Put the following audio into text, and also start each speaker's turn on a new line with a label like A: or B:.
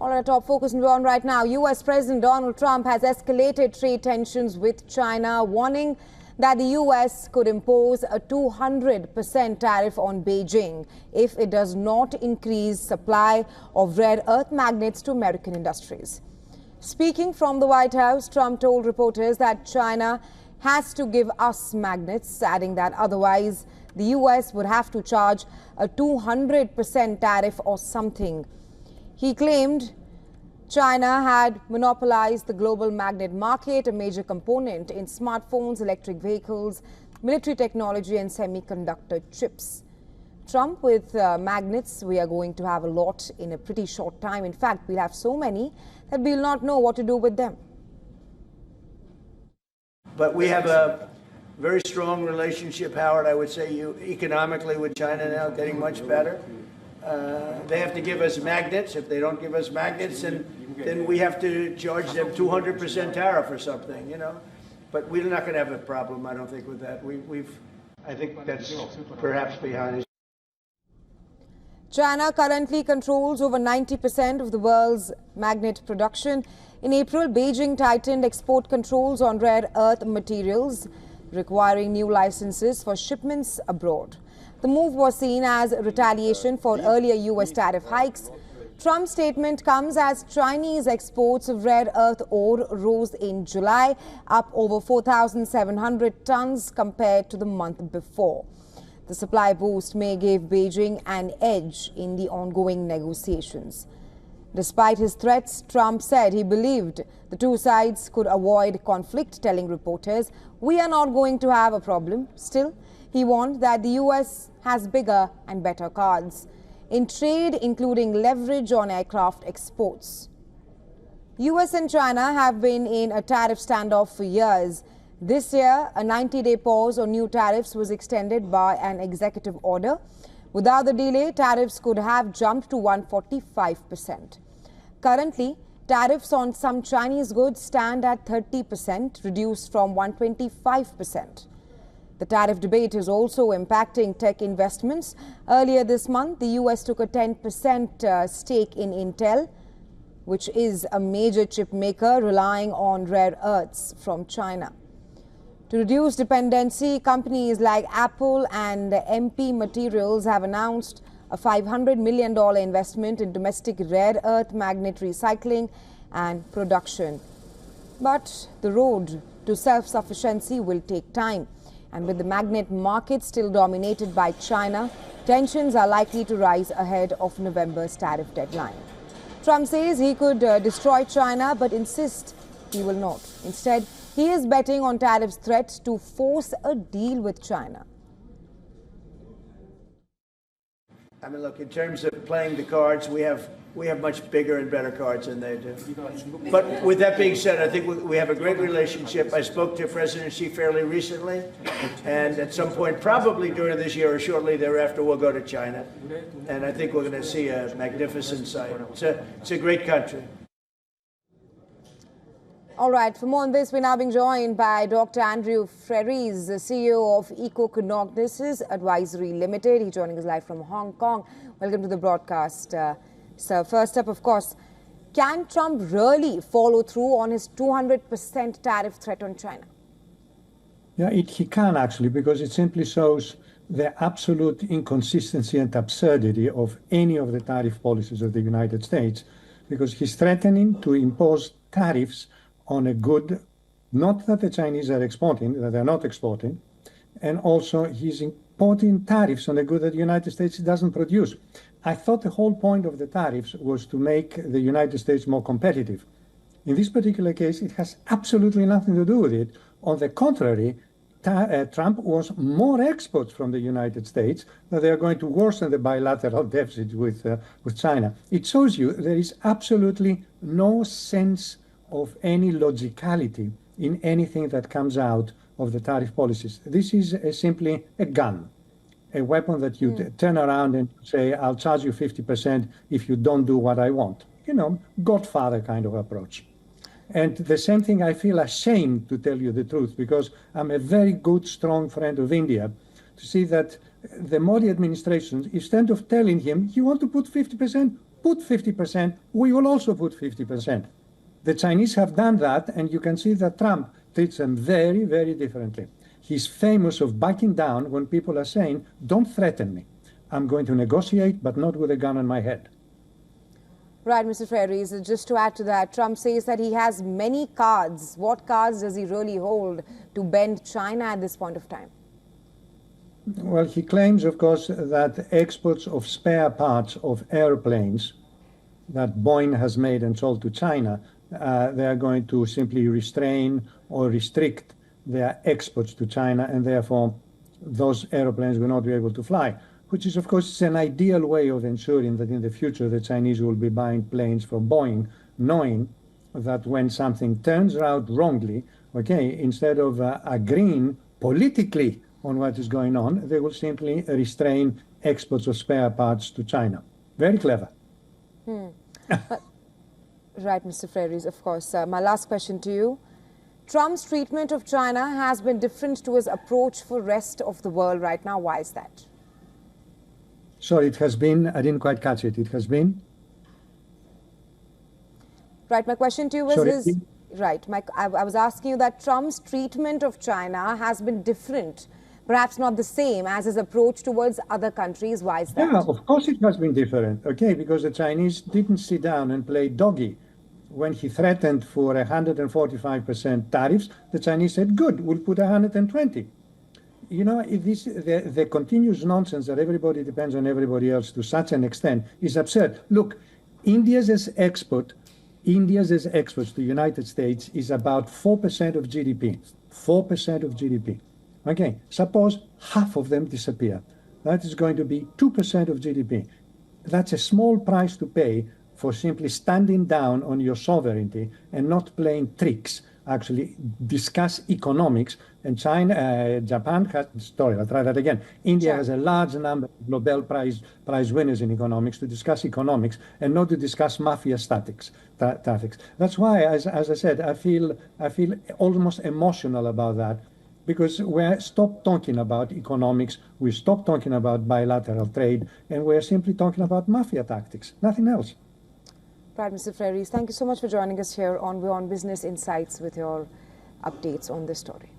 A: All right, top focus and we're on right now. U.S. President Donald Trump has escalated trade tensions with China, warning that the U.S. could impose a 200% tariff on Beijing if it does not increase supply of rare earth magnets to American industries. Speaking from the White House, Trump told reporters that China has to give us magnets, adding that otherwise the U.S. would have to charge a 200% tariff or something. He claimed China had monopolized the global magnet market, a major component in smartphones, electric vehicles, military technology and semiconductor chips. Trump, with magnets, we are going to have a lot in a pretty short time. In fact, we'll have so many that we'll not know what to do with them.
B: But we have a very strong relationship, Howard, I would say, economically with China now, getting much better. They have to give us magnets. If they don't give us magnets, then we have to charge them 200% tariff or something, you know. But we're not going to have a problem, I don't think, with that. I think that's perhaps behind us.
A: China currently controls over 90% of the world's magnet production. In April, Beijing tightened export controls on rare earth materials, requiring new licenses for shipments abroad. The move was seen as retaliation for earlier U.S. tariff hikes. Trump's statement comes as Chinese exports of rare earth ore rose in July, up over 4,700 tons compared to the month before. The supply boost may give Beijing an edge in the ongoing negotiations. Despite his threats, Trump said he believed the two sides could avoid conflict, telling reporters, "We are not going to have a problem." Still, he warned that the U.S. has bigger and better cards in trade, including leverage on aircraft exports. U.S. and China have been in a tariff standoff for years. This year, a 90-day pause on new tariffs was extended by an executive order. Without the delay, tariffs could have jumped to 145%. Currently, tariffs on some Chinese goods stand at 30%, reduced from 125%. The tariff debate is also impacting tech investments. Earlier this month, the U.S. took a 10% stake in Intel, which is a major chip maker relying on rare earths from China. To reduce dependency, companies like Apple and MP Materials have announced a $500 million investment in domestic rare earth magnet recycling and production. But the road to self-sufficiency will take time. And with the magnet market still dominated by China, tensions are likely to rise ahead of November's tariff deadline. Trump says he could destroy China, but insists he will not. Instead, he is betting on tariffs' threats to force a deal with China.
B: I mean, look, in terms of playing the cards, we have much bigger and better cards than they do. But with that being said, I think we have a great relationship. I spoke to President Xi fairly recently, and at some point, probably during this year or shortly thereafter, we'll go to China. And I think we're going to see a magnificent sight. It's a great country.
A: All right, for more on this, we're now being joined by Dr. Andrew Freires, the CEO of EcoCognisis Advisory Limited. He's joining us live from Hong Kong. Welcome to the broadcast. So first up, of course, can Trump really follow through on his 200% tariff threat on China?
C: Yeah, he can actually, because it simply shows the absolute inconsistency and absurdity of any of the tariff policies of the United States, because he's threatening to impose tariffs on a good, not that the Chinese are exporting, that they're not exporting, and also he's imposing tariffs on a good that the United States doesn't produce. I thought the whole point of the tariffs was to make the United States more competitive. In this particular case, it has absolutely nothing to do with it. On the contrary, Trump wants more exports from the United States, that they are going to worsen the bilateral deficit with China. It shows you there is absolutely no sense of any logicality in anything that comes out of the tariff policies. This is simply a gun, a weapon that you turn around and say, I'll charge you 50% if you don't do what I want. You know, Godfather kind of approach. And the same thing, I feel ashamed to tell you the truth, because I'm a very good, strong friend of India, to see that the Modi administration, instead of telling him, you want to put 50%, put 50%, we will also put 50%. The Chinese have done that, and you can see that Trump treats them very, very differently. He's famous of backing down when people are saying, don't threaten me. I'm going to negotiate, but not with a gun on my head.
A: Right, Mr. Freris, just to add to that, Trump says that he has many cards. What cards does he really hold to bend China at this point of time?
C: Well, he claims, of course, that exports of spare parts of airplanes that Boeing has made and sold to China, they are going to simply restrain or restrict their exports to China, and therefore those airplanes will not be able to fly, which is, of course, an ideal way of ensuring that in the future the Chinese will be buying planes from Boeing, knowing that when something turns out wrongly, okay, instead of agreeing politically on what is going on, they will simply restrain exports of spare parts to China. Very clever.
A: Right, Mr. Freris, of course. My last question to you. Trump's treatment of China has been different to his approach for the rest of the world right now. Why is that?
C: Sorry, it has been, I didn't quite catch it. It has been?
A: Right, my question to you was
C: Sorry,
A: right, I was asking you that Trump's treatment of China has been different, perhaps not the same as his approach towards other countries. Why is that?
C: Yeah, of course it has been different, okay, because the Chinese didn't sit down and play doggy. When he threatened for 145% tariffs, the Chinese said, good, we'll put 120. You know, the continuous nonsense that everybody depends on everybody else to such an extent is absurd. Look, India's exports to the United States is about 4% of GDP. 4% of GDP. Okay, suppose half of them disappear. That is going to be 2% of GDP. That's a small price to pay for simply standing down on your sovereignty and not playing tricks, actually discuss economics. And Japan has, sorry, I'll try that again. India has a large number of Nobel Prize winners in economics to discuss economics and not to discuss mafia tactics. That's why, as I said, I feel almost emotional about that, because we stopped talking about economics, we stopped talking about bilateral trade, and we're simply talking about mafia tactics, nothing else.
A: Right, Mr. Freris, thank you so much for joining us here on WION Business Insights with your updates on this story.